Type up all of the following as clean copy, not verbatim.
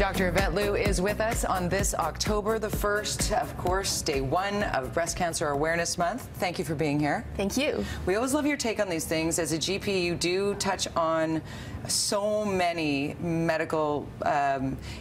Dr. Yvette Lu is with us on this October the 1st, of course, day one of Breast Cancer Awareness Month. Thank you for being here. Thank you. We always love your take on these things. As a GP, you do touch on so many medical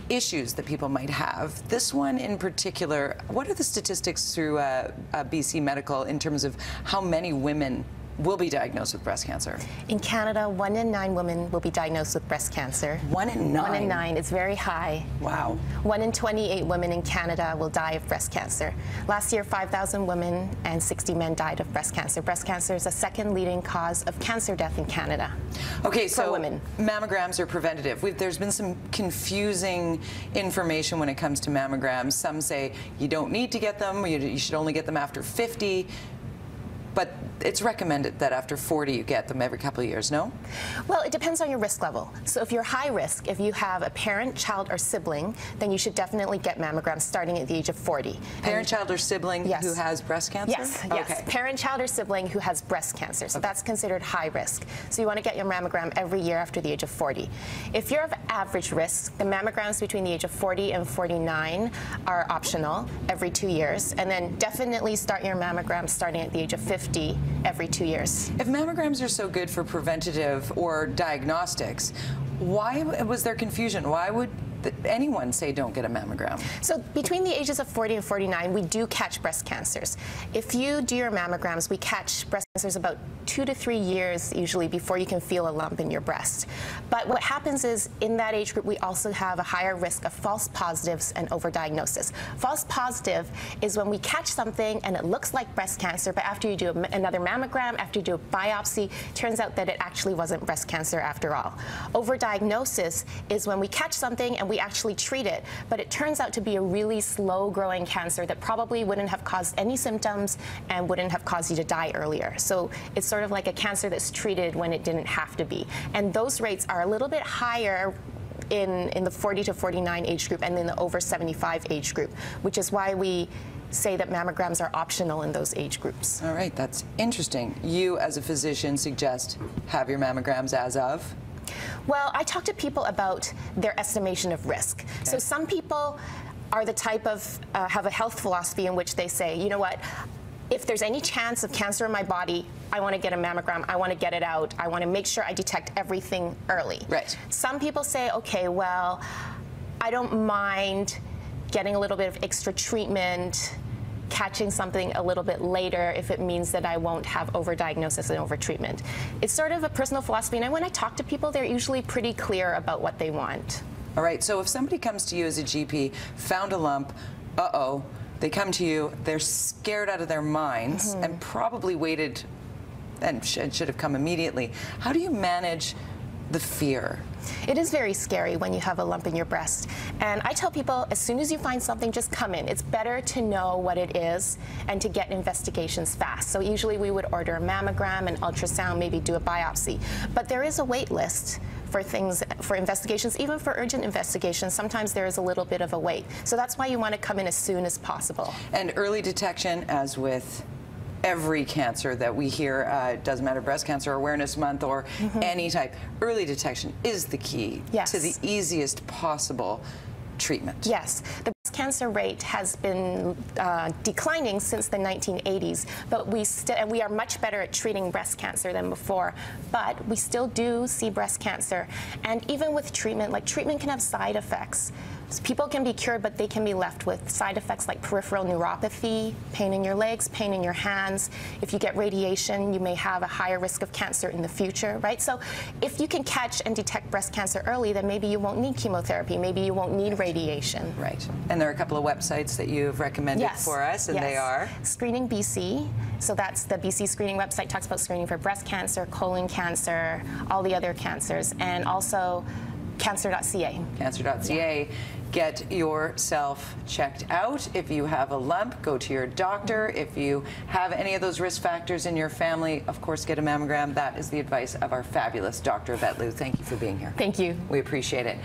issues that people might have. This one in particular, what are the statistics through BC Medical in terms of how many women will be diagnosed with breast cancer? In Canada, 1 in 9 women will be diagnosed with breast cancer. 1 in 9? 1 in 9. It's very high. Wow. 1 in 28 women in Canada will die of breast cancer. Last year, 5,000 women and 60 men died of breast cancer. Breast cancer is the second leading cause of cancer death in Canada. Okay, for so women. Mammograms are preventative. There's been some confusing information when it comes to mammograms. Some say you don't need to get them, you should only get them after 50. But it's recommended that after 40 you get them every couple of years, no? Well, it depends on your risk level. So if you're high risk, if you have a parent, child, or sibling, then you should definitely get mammograms starting at the age of 40. Parent, child, or sibling Yes. who has breast cancer? Yes, okay. yes. Parent, child, or sibling who has breast cancer. So that's considered high risk. So you want to get your mammogram every year after the age of 40. If you're of average risk, the mammograms between the age of 40 and 49 are optional every 2 years. And then definitely start your mammogram starting at the age of 50 every 2 years. If mammograms are so good for preventative or diagnostics, why was there confusion? Why would anyone say don't get a mammogram? So between the ages of 40 and 49, we do catch breast cancers. If you do your mammograms, we catch breast cancers about 2 to 3 years usually before you can feel a lump in your breast. But what happens is in that age group, we also have a higher risk of false positives and overdiagnosis. False positive is when we catch something and it looks like breast cancer, but after you do another mammogram, after you do a biopsy, turns out that it actually wasn't breast cancer after all. Overdiagnosis is when we catch something and we actually treat it, but it turns out to be a really slow-growing cancer that probably wouldn't have caused any symptoms and wouldn't have caused you to die earlier. So it's sort of like a cancer that's treated when it didn't have to be. And those rates are a little bit higher in the 40 to 49 age group and in the over 75 age group, which is why we say that mammograms are optional in those age groups. All right, that's interesting. You, as a physician, suggest have your mammograms as of? Well, I talk to people about their estimation of risk. Okay. So some people are the type of, have a health philosophy in which they say, you know what, if there's any chance of cancer in my body, I want to get a mammogram, I want to get it out, I want to make sure I detect everything early. Right. Some people say, okay, well, I don't mind getting a little bit of extra treatment, catching something a little bit later if it means that I won't have overdiagnosis and overtreatment. It's sort of a personal philosophy, and when I talk to people, they're usually pretty clear about what they want. All right, so if somebody comes to you as a GP, found a lump, uh-oh, they come to you, they're scared out of their minds and probably waited and should have come immediately. How do you manage the fear? It is very scary when you have a lump in your breast. And I tell people, as soon as you find something, just come in. It's better to know what it is and to get investigations fast. So usually we would order a mammogram, an ultrasound, maybe do a biopsy. But there is a wait list for things, for investigations, even for urgent investigations. Sometimes there is a little bit of a wait. So that's why you want to come in as soon as possible. And early detection, as with every cancer that we hear, it doesn't matter, Breast Cancer Awareness Month or any type, early detection is the key to the easiest possible treatment. Yes. The breast cancer rate has been declining since the 1980s, but we are much better at treating breast cancer than before, but we still do see breast cancer. And even with treatment, like treatment can have side effects. So people can be cured, but they can be left with side effects like peripheral neuropathy, pain in your legs, pain in your hands. If you get radiation, you may have a higher risk of cancer in the future, right? So if you can catch and detect breast cancer early, then maybe you won't need chemotherapy, maybe you won't need radiation. Right. And there are a couple of websites that you've recommended for us, and they are? Screening BC. So that's the BC screening website, talks about screening for breast cancer, colon cancer, all the other cancers, and also cancer.ca. Cancer.ca. Get yourself checked out. If you have a lump, go to your doctor. If you have any of those risk factors in your family, of course, get a mammogram. That is the advice of our fabulous Dr. Yvette Lu. Thank you for being here. Thank you. We appreciate it.